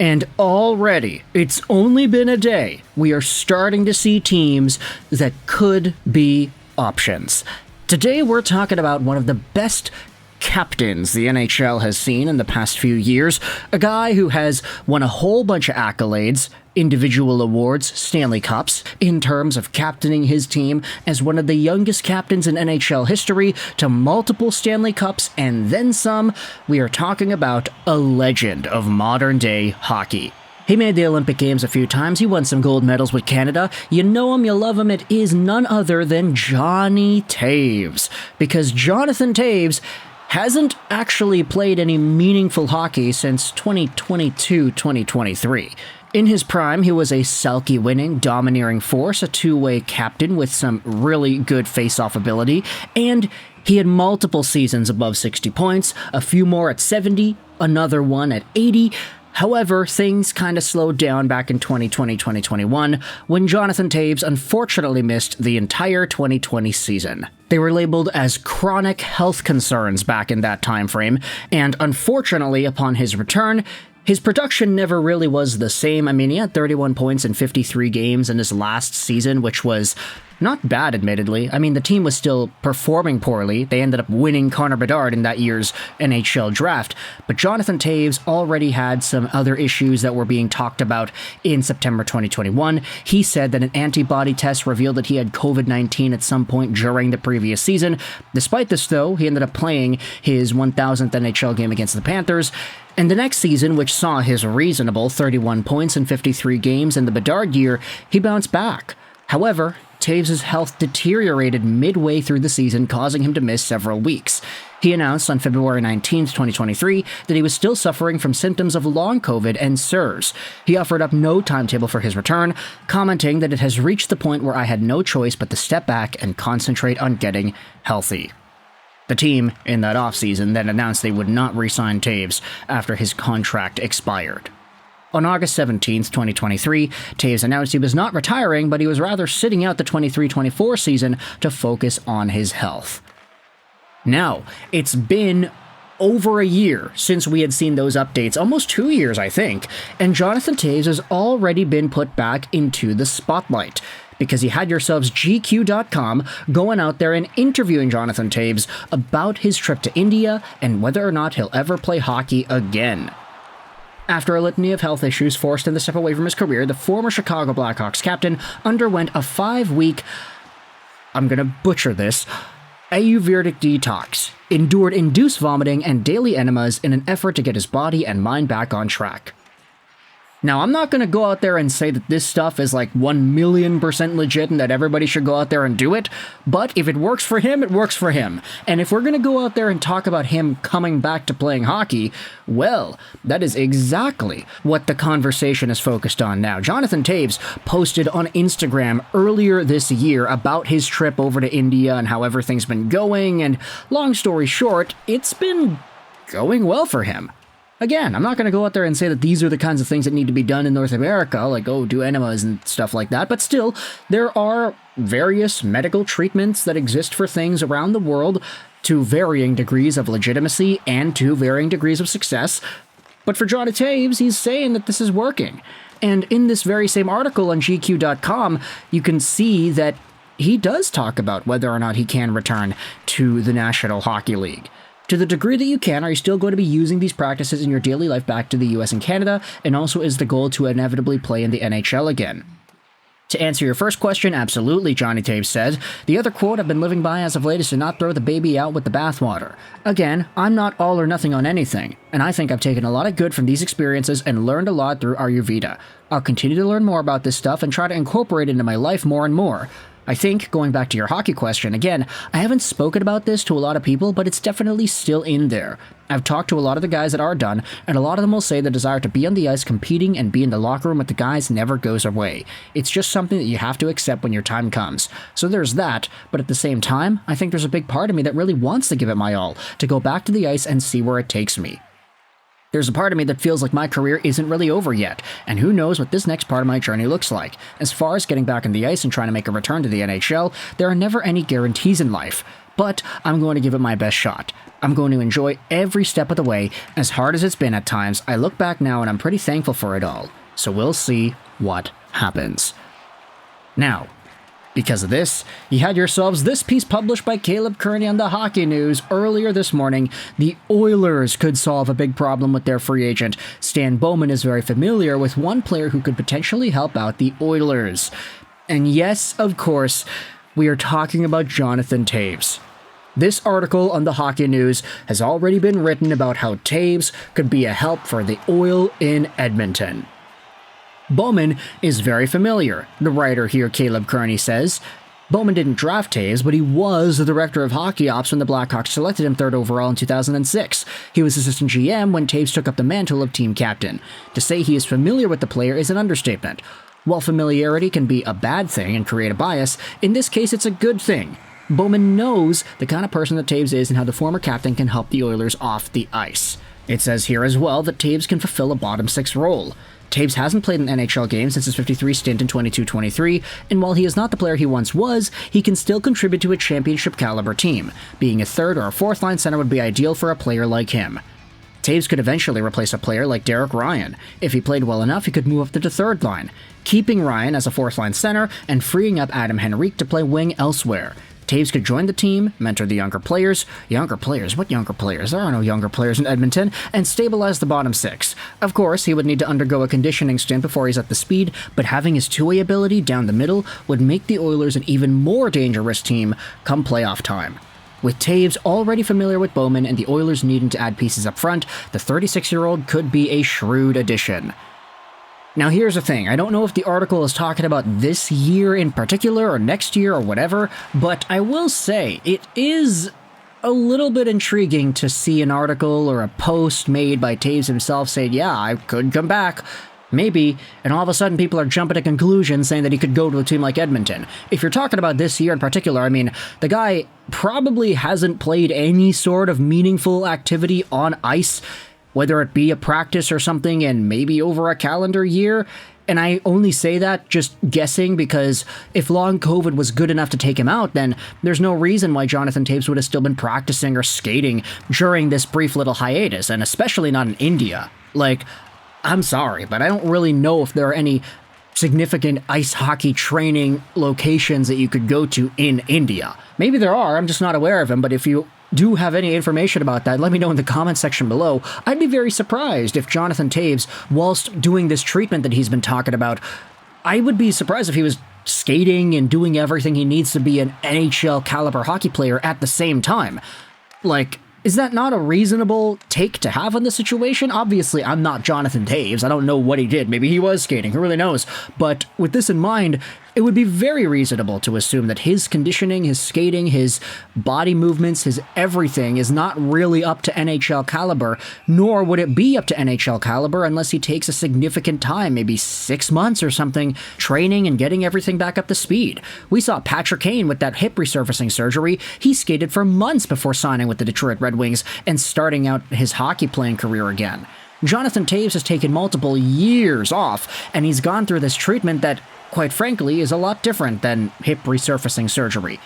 And already, it's only been a day, we are starting to see teams that could be options. Today we're talking about one of the best captains the NHL has seen in the past few years, a guy who has won a whole bunch of accolades, individual awards, Stanley Cups, in terms of captaining his team as one of the youngest captains in NHL history to multiple Stanley Cups and then some. We are talking about a legend of modern-day hockey. He made the Olympic Games a few times, he won some gold medals with Canada. You know him, you love him, it is none other than Johnny Toews. Because Jonathan Toews hasn't actually played any meaningful hockey since 2022-2023. In his prime, he was a Selke-winning, domineering force, a two-way captain with some really good face-off ability, and he had multiple seasons above 60 points, a few more at 70, another one at 80. However, things kind of slowed down back in 2020-2021 when Jonathan Toews unfortunately missed the entire 2020 season. They were labeled as chronic health concerns back in that time frame, and unfortunately, upon his return, his production never really was the same. I mean, he had 31 points in 53 games in his last season, which was not bad, admittedly. I mean, the team was still performing poorly. They ended up winning Connor Bedard in that year's NHL Draft. But Jonathan Toews already had some other issues that were being talked about in September 2021. He said that an antibody test revealed that he had COVID-19 at some point during the previous season. Despite this, though, he ended up playing his 1,000th NHL game against the Panthers. And the next season, which saw his reasonable 31 points in 53 games in the Bedard year, he bounced back. However, Toews' health deteriorated midway through the season, causing him to miss several weeks. He announced on February 19, 2023, that he was still suffering from symptoms of long COVID and SIRS. He offered up no timetable for his return, commenting that it has reached the point where I had no choice but to step back and concentrate on getting healthy. The team, in that offseason, then announced they would not re-sign Toews after his contract expired. On August 17, 2023, Toews announced he was not retiring, but he was rather sitting out the 23-24 season to focus on his health. Now, it's been over a year since we had seen those updates, almost 2 years, I think, and Jonathan Toews has already been put back into the spotlight. Because you had yourselves GQ.com going out there and interviewing Jonathan Toews about his trip to India and whether or not he'll ever play hockey again. After a litany of health issues forced him to step away from his career, the former Chicago Blackhawks captain underwent a 5-week, I'm gonna butcher this, ayurvedic detox, endured induced vomiting and daily enemas in an effort to get his body and mind back on track. Now, I'm not going to go out there and say that this stuff is like 1,000,000% legit and that everybody should go out there and do it, but if it works for him, it works for him. And if we're going to go out there and talk about him coming back to playing hockey, well, that is exactly what the conversation is focused on now. Jonathan Toews posted on Instagram earlier this year about his trip over to India and how everything's been going, and long story short, it's been going well for him. Again, I'm not going to go out there and say that these are the kinds of things that need to be done in North America, like, do enemas and stuff like that, but still, there are various medical treatments that exist for things around the world to varying degrees of legitimacy and to varying degrees of success. But for Johnny Toews, he's saying that this is working. And in this very same article on GQ.com, you can see that he does talk about whether or not he can return to the National Hockey League. To the degree that you can, are you still going to be using these practices in your daily life back to the US and Canada? And also, is the goal to inevitably play in the NHL again? To answer your first question, absolutely, Johnny Toews said. The other quote I've been living by as of late is to not throw the baby out with the bathwater. Again, I'm not all or nothing on anything, and I think I've taken a lot of good from these experiences and learned a lot through Ayurveda. I'll continue to learn more about this stuff and try to incorporate it into my life more and more. I think, going back to your hockey question, again, I haven't spoken about this to a lot of people, but it's definitely still in there. I've talked to a lot of the guys that are done, and a lot of them will say the desire to be on the ice competing and be in the locker room with the guys never goes away. It's just something that you have to accept when your time comes. So there's that, but at the same time, I think there's a big part of me that really wants to give it my all, to go back to the ice and see where it takes me. There's a part of me that feels like my career isn't really over yet, and who knows what this next part of my journey looks like. As far as getting back on the ice and trying to make a return to the NHL, there are never any guarantees in life, but I'm going to give it my best shot. I'm going to enjoy every step of the way. As hard as it's been at times, I look back now and I'm pretty thankful for it all. So we'll see what happens. Now, because of this, you had yourselves this piece published by Caleb Kearney on the Hockey News earlier this morning. The Oilers could solve a big problem with their free agent. Stan Bowman is very familiar with one player who could potentially help out the Oilers. And yes, of course, we are talking about Jonathan Toews. This article on the Hockey News has already been written about how Toews could be a help for the Oil in Edmonton. Bowman is very familiar, the writer here, Caleb Kearney, says. Bowman didn't draft Toews, but he was the director of hockey ops when the Blackhawks selected him 3rd overall in 2006. He was assistant GM when Toews took up the mantle of team captain. To say he is familiar with the player is an understatement. While familiarity can be a bad thing and create a bias, in this case it's a good thing. Bowman knows the kind of person that Toews is and how the former captain can help the Oilers off the ice. It says here as well that Toews can fulfill a bottom six role. Toews hasn't played an NHL game since his 53 stint in 22-23, and while he is not the player he once was, he can still contribute to a championship-caliber team. Being a third or a fourth-line center would be ideal for a player like him. Toews could eventually replace a player like Derek Ryan. If he played well enough, he could move up to the third line, keeping Ryan as a fourth-line center and freeing up Adam Henrique to play wing elsewhere. Toews could join the team, mentor the younger players. Younger players? What younger players? There are no younger players in Edmonton. And stabilize the bottom six. Of course, he would need to undergo a conditioning stint before he's at the speed, but having his two-way ability down the middle would make the Oilers an even more dangerous team come playoff time. With Toews already familiar with Bowman and the Oilers needing to add pieces up front, the 36-year-old could be a shrewd addition. Now here's the thing, I don't know if the article is talking about this year in particular or next year or whatever, but I will say it is a little bit intriguing to see an article or a post made by Toews himself saying, yeah, I could come back, maybe, and all of a sudden people are jumping to conclusions saying that he could go to a team like Edmonton. If you're talking about this year in particular, I mean, the guy probably hasn't played any sort of meaningful activity on ice, whether it be a practice or something, and maybe over a calendar year. And I only say that just guessing because if long COVID was good enough to take him out, then there's no reason why Jonathan Toews would have still been practicing or skating during this brief little hiatus, and especially not in India. Like, I'm sorry, but I don't really know if there are any significant ice hockey training locations that you could go to in India. Maybe there are, I'm just not aware of them, but if you do have any information about that, let me know in the comment section below. I'd be very surprised if Jonathan Toews, whilst doing this treatment that he's been talking about, I would be surprised if he was skating and doing everything he needs to be an NHL caliber hockey player at the same time. Like, is that not a reasonable take to have on the situation? Obviously, I'm not Jonathan Toews. I don't know what he did. Maybe he was skating. Who really knows? But with this in mind, it would be very reasonable to assume that his conditioning, his skating, his body movements, his everything is not really up to NHL caliber, nor would it be up to NHL caliber unless he takes a significant time, maybe 6 months or something, training and getting everything back up to speed. We saw Patrick Kane with that hip resurfacing surgery. He skated for months before signing with the Detroit Red Wings and starting out his hockey playing career again. Jonathan Toews has taken multiple years off, and he's gone through this treatment that, quite frankly, is a lot different than hip resurfacing surgery.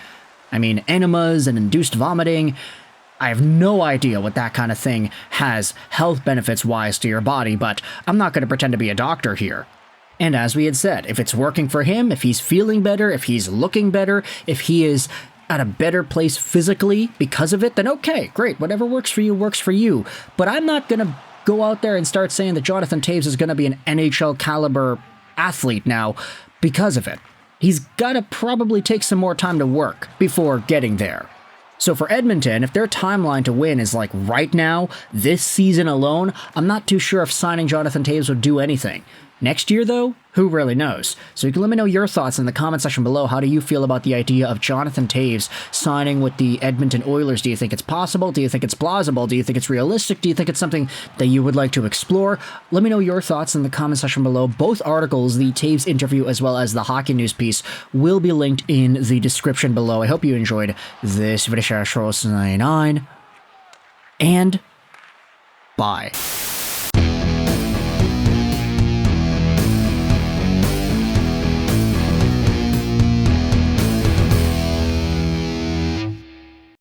I mean, enemas and induced vomiting, I have no idea what that kind of thing has health benefits-wise to your body, but I'm not going to pretend to be a doctor here. And as we had said, if it's working for him, if he's feeling better, if he's looking better, if he is at a better place physically because of it, then okay, great, whatever works for you works for you. But I'm not going to go out there and start saying that Jonathan Toews is going to be an NHL caliber athlete now because of it. He's got to probably take some more time to work before getting there. So for Edmonton, if their timeline to win is like right now, this season alone, I'm not too sure if signing Jonathan Toews would do anything. Next year, though, who really knows? So you can let me know your thoughts in the comment section below. How do you feel about the idea of Jonathan Toews signing with the Edmonton Oilers? Do you think it's possible? Do you think it's plausible? Do you think it's realistic? Do you think it's something that you would like to explore? Let me know your thoughts in the comment section below. Both articles, the Toews interview as well as the Hockey News piece, will be linked in the description below. I hope you enjoyed this video. And bye.